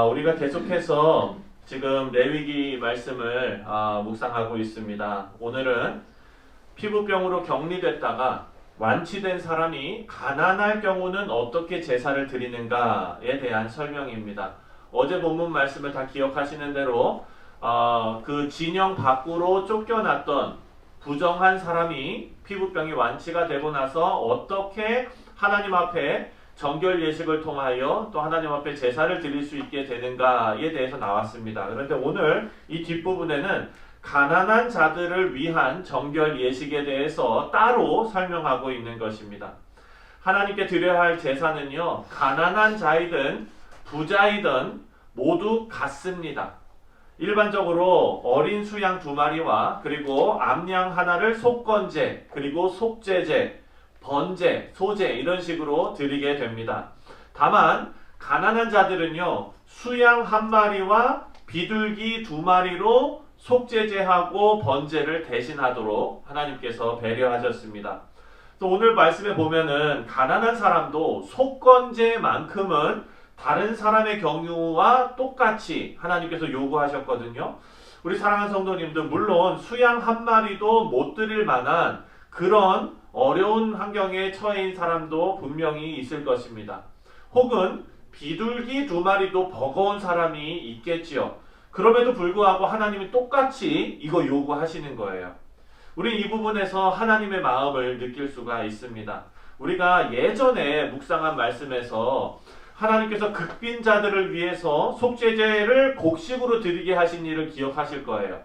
우리가 계속해서 지금 레위기 말씀을 묵상하고 있습니다. 오늘은 피부병으로 격리됐다가 완치된 사람이 가난할 경우는 어떻게 제사를 드리는가에 대한 설명입니다. 어제 본문 말씀을 다 기억하시는 대로 그 진영 밖으로 쫓겨났던 부정한 사람이 피부병이 완치가 되고 나서 어떻게 하나님 앞에 정결 예식을 통하여 또 하나님 앞에 제사를 드릴 수 있게 되는가에 대해서 나왔습니다. 그런데 오늘 이 뒷부분에는 가난한 자들을 위한 정결 예식에 대해서 따로 설명하고 있는 것입니다. 하나님께 드려야 할 제사는요, 가난한 자이든 부자이든 모두 같습니다. 일반적으로 어린 수양 2마리와 그리고 암양 하나를 속건제, 그리고 속제제, 번제, 소제 이런 식으로 드리게 됩니다. 다만 가난한 자들은요, 수양 1마리와 비둘기 2마리로 속제제하고 번제를 대신하도록 하나님께서 배려하셨습니다. 또 오늘 말씀에 보면은 가난한 사람도 속건제만큼은 다른 사람의 경우와 똑같이 하나님께서 요구하셨거든요. 우리 사랑하는 성도님들, 물론 수양 1마리도 못 드릴 만한 그런 어려운 환경에 처해인 사람도 분명히 있을 것입니다. 혹은 비둘기 2마리도 버거운 사람이 있겠지요. 그럼에도 불구하고 하나님이 똑같이 이거 요구하시는 거예요. 우리 이 부분에서 하나님의 마음을 느낄 수가 있습니다. 우리가 예전에 묵상한 말씀에서 하나님께서 극빈자들을 위해서 속죄제를 곡식으로 드리게 하신 일을 기억하실 거예요.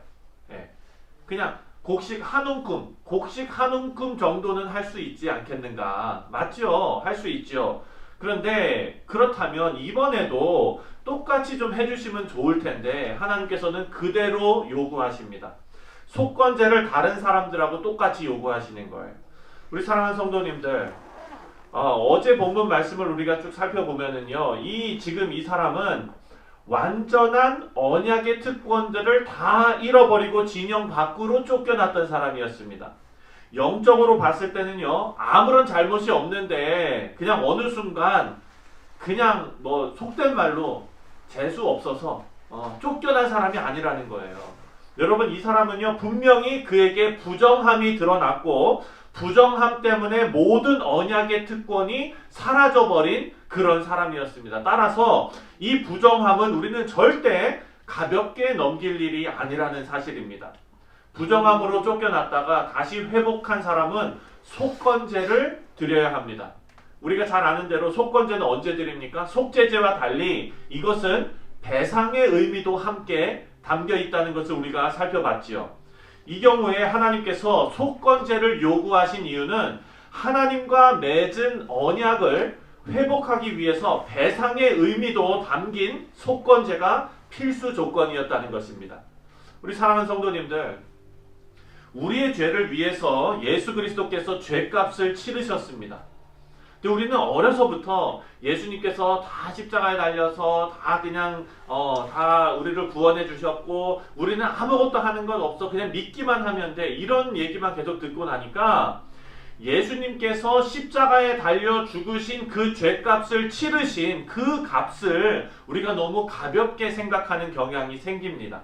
그냥 곡식 한 움큼 정도는 할 수 있지 않겠는가? 맞죠? 할 수 있죠. 그런데 그렇다면 이번에도 똑같이 좀 해주시면 좋을 텐데 하나님께서는 그대로 요구하십니다. 속건제를 다른 사람들하고 똑같이 요구하시는 거예요. 우리 사랑하는 성도님들, 어제 본문 말씀을 우리가 쭉 살펴보면은요, 지금 이 사람은 완전한 언약의 특권들을 다 잃어버리고 진영 밖으로 쫓겨났던 사람이었습니다. 영적으로 봤을 때는요, 아무런 잘못이 없는데 그냥 어느 순간 그냥 속된 말로 재수 없어서 쫓겨난 사람이 아니라는 거예요. 여러분, 이 사람은요, 분명히 그에게 부정함이 드러났고 부정함 때문에 모든 언약의 특권이 사라져버린 그런 사람이었습니다. 따라서 이 부정함은 우리는 절대 가볍게 넘길 일이 아니라는 사실입니다. 부정함으로 쫓겨났다가 다시 회복한 사람은 속건제를 드려야 합니다. 우리가 잘 아는 대로 속건제는 언제 드립니까? 속죄제와 달리 이것은 배상의 의미도 함께 담겨 있다는 것을 우리가 살펴봤지요. 이 경우에 하나님께서 속건제를 요구하신 이유는 하나님과 맺은 언약을 회복하기 위해서 배상의 의미도 담긴 속건제가 필수 조건이었다는 것입니다. 우리 사랑하는 성도님들, 우리의 죄를 위해서 예수 그리스도께서 죄값을 치르셨습니다. 근데 우리는 어려서부터 예수님께서 다 십자가에 달려서 다 그냥 다 우리를 구원해 주셨고 우리는 아무것도 하는 건 없어, 그냥 믿기만 하면 돼, 이런 얘기만 계속 듣고 나니까 예수님께서 십자가에 달려 죽으신 그 죄값을 치르신 그 값을 우리가 너무 가볍게 생각하는 경향이 생깁니다.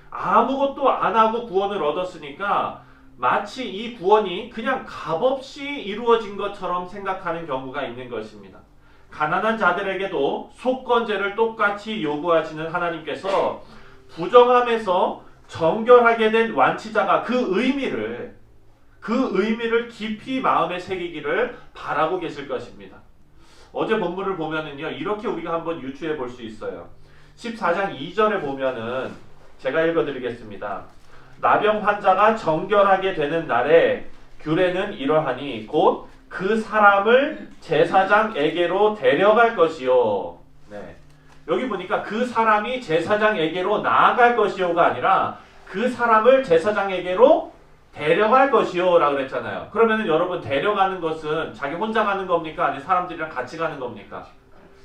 아무것도 안 하고 구원을 얻었으니까 마치 이 구원이 그냥 값없이 이루어진 것처럼 생각하는 경우가 있는 것입니다. 가난한 자들에게도 속건제를 똑같이 요구하시는 하나님께서 부정함에서 정결하게 된 완치자가 그 의미를 깊이 마음에 새기기를 바라고 계실 것입니다. 어제 본문을 보면은요, 이렇게 우리가 한번 유추해 볼 수 있어요. 14장 2절에 보면은 제가 읽어드리겠습니다. 나병 환자가 정결하게 되는 날에 규례는 이러하니 곧 그 사람을 제사장에게로 데려갈 것이요. 여기 보니까 그 사람이 제사장에게로 나아갈 것이요가 아니라 그 사람을 제사장에게로 데려갈 것이요 라고 그랬잖아요. 그러면 여러분, 데려가는 것은 자기 혼자 가는 겁니까? 아니면 사람들이랑 같이 가는 겁니까?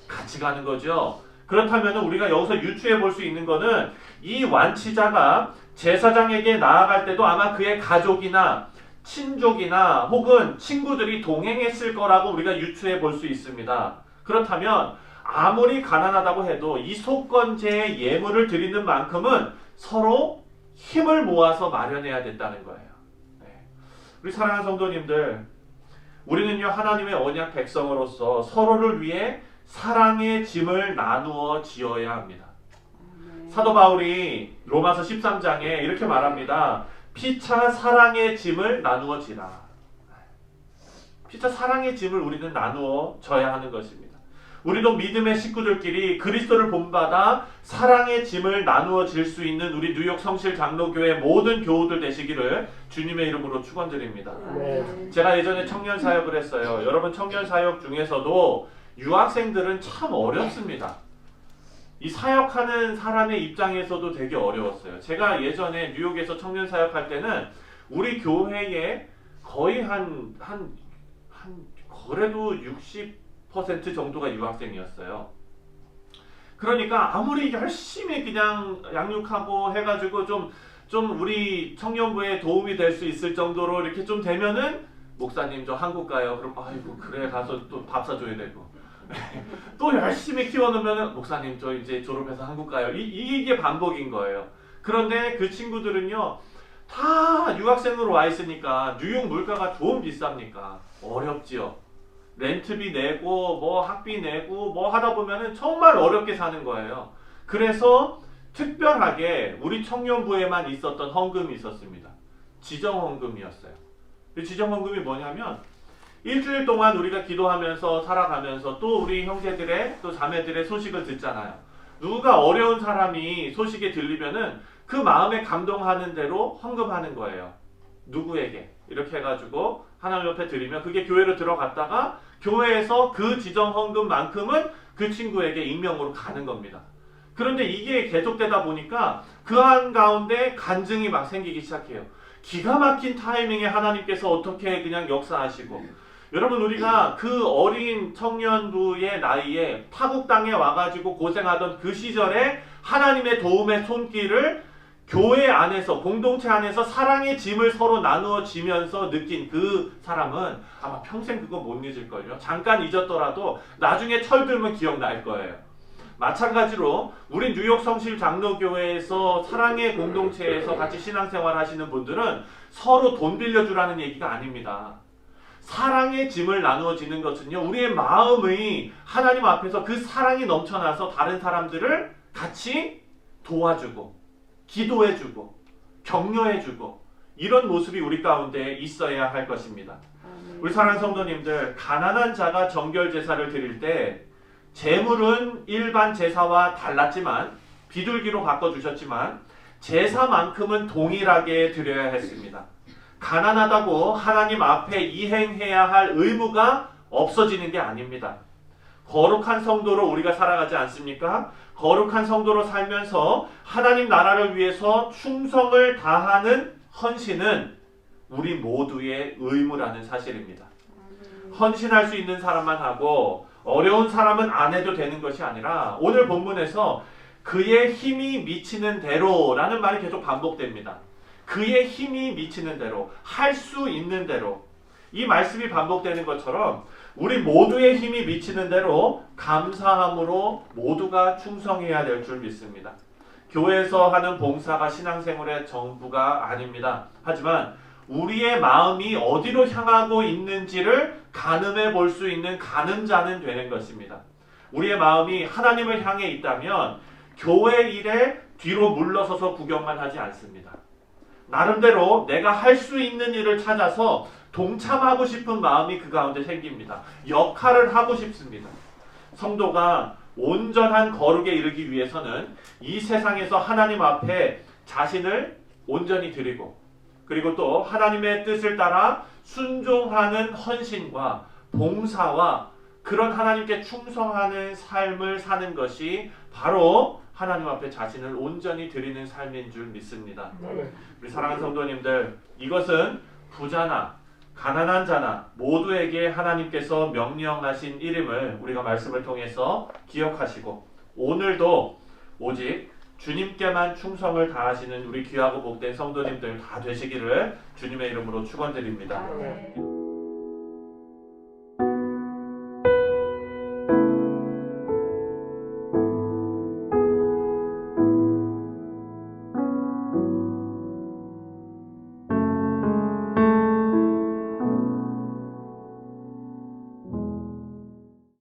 같이 가는 거죠. 그렇다면 우리가 여기서 유추해 볼 수 있는 것은 이 완치자가 제사장에게 나아갈 때도 아마 그의 가족이나 친족이나 혹은 친구들이 동행했을 거라고 우리가 유추해 볼 수 있습니다. 그렇다면 아무리 가난하다고 해도 이 속건제의 예물을 드리는 만큼은 서로 힘을 모아서 마련해야 된다는 거예요. 네. 우리 사랑하는 성도님들, 우리는요 하나님의 언약 백성으로서 서로를 위해 사랑의 짐을 나누어 지어야 합니다. 사도 바울이 로마서 13장에 이렇게 말합니다. 피차 사랑의 짐을 나누어 지라. 피차 사랑의 짐을 우리는 나누어 져야 하는 것입니다. 우리도 믿음의 식구들끼리 그리스도를 본받아 사랑의 짐을 나누어 질 수 있는 우리 뉴욕 성실 장로교회 모든 교우들 되시기를 주님의 이름으로 축원드립니다. 네. 제가 예전에 청년 사역을 했어요. 여러분 청년 사역 중에서도 유학생들은 참 어렵습니다. 이 사역하는 사람의 입장에서도 되게 어려웠어요. 제가 예전에 뉴욕에서 청년 사역할 때는 우리 교회에 거의 그래도 60% 정도가 유학생이었어요. 그러니까 아무리 열심히 그냥 양육하고 해가지고 좀 우리 청년부에 도움이 될 수 있을 정도로 이렇게 좀 되면은 목사님 저 한국 가요. 그럼 아이고 그래 가서 또 밥 사줘야 되고 또 열심히 키워놓으면은 목사님 저 이제 졸업해서 한국 가요. 이게 반복인 거예요. 그런데 그 친구들은요 다 유학생으로 와 있으니까 뉴욕 물가가 좀 비쌉니까? 어렵지요. 렌트비 내고 뭐 학비 내고 뭐 하다 보면은 정말 어렵게 사는 거예요. 그래서 특별하게 우리 청년부에만 있었던 헌금이 있었습니다. 지정헌금이었어요. 이 지정헌금이 뭐냐면 일주일 동안 우리가 기도하면서 살아가면서 또 우리 형제들의 또 자매들의 소식을 듣잖아요. 누가 어려운 사람이 소식에 들리면은 그 마음에 감동하는 대로 헌금하는 거예요. 누구에게 이렇게 해가지고 하나님 옆에 드리면 그게 교회로 들어갔다가 교회에서 그 지정 헌금만큼은 그 친구에게 익명으로 가는 겁니다. 그런데 이게 계속되다 보니까 그 한가운데 간증이 막 생기기 시작해요. 기가 막힌 타이밍에 하나님께서 어떻게 그냥 역사하시고, 여러분 우리가 그 어린 청년부의 나이에 타국 땅에 와가지고 고생하던 그 시절에 하나님의 도움의 손길을 교회 안에서 공동체 안에서 사랑의 짐을 서로 나누어 지면서 느낀 그 사람은 아마 평생 그거 못 잊을걸요. 잠깐 잊었더라도 나중에 철들면 기억날 거예요. 마찬가지로 우리 뉴욕 성실 장로교회에서 사랑의 공동체에서 같이 신앙생활 하시는 분들은 서로 돈 빌려주라는 얘기가 아닙니다. 사랑의 짐을 나누어지는 것은요, 우리의 마음이 하나님 앞에서 그 사랑이 넘쳐나서 다른 사람들을 같이 도와주고 기도해주고 격려해주고 이런 모습이 우리 가운데 있어야 할 것입니다. 우리 사랑하는 성도님들, 가난한 자가 정결 제사를 드릴 때 제물은 일반 제사와 달랐지만 비둘기로 바꿔주셨지만 제사만큼은 동일하게 드려야 했습니다. 가난하다고 하나님 앞에 이행해야 할 의무가 없어지는 게 아닙니다. 거룩한 성도로 우리가 살아가지 않습니까? 거룩한 성도로 살면서 하나님 나라를 위해서 충성을 다하는 헌신은 우리 모두의 의무라는 사실입니다. 헌신할 수 있는 사람만 하고 어려운 사람은 안 해도 되는 것이 아니라 오늘 본문에서 그의 힘이 미치는 대로라는 말이 계속 반복됩니다. 그의 힘이 미치는 대로, 할 수 있는 대로. 이 말씀이 반복되는 것처럼 우리 모두의 힘이 미치는 대로 감사함으로 모두가 충성해야 될 줄 믿습니다. 교회에서 하는 봉사가 신앙생활의 전부가 아닙니다. 하지만 우리의 마음이 어디로 향하고 있는지를 가늠해 볼 수 있는 가늠자는 되는 것입니다. 우리의 마음이 하나님을 향해 있다면 교회 일에 뒤로 물러서서 구경만 하지 않습니다. 나름대로 내가 할 수 있는 일을 찾아서 동참하고 싶은 마음이 그 가운데 생깁니다. 역할을 하고 싶습니다. 성도가 온전한 거룩에 이르기 위해서는 이 세상에서 하나님 앞에 자신을 온전히 드리고 그리고 또 하나님의 뜻을 따라 순종하는 헌신과 봉사와 그런 하나님께 충성하는 삶을 사는 것이 바로 하나님 앞에 자신을 온전히 드리는 삶인 줄 믿습니다. 우리 사랑하는 성도님들, 이것은 부자나 가난한 자나 모두에게 하나님께서 명령하신 일임을 우리가 말씀을 통해서 기억하시고 오늘도 오직 주님께만 충성을 다하시는 우리 귀하고 복된 성도님들 다 되시기를 주님의 이름으로 축원드립니다.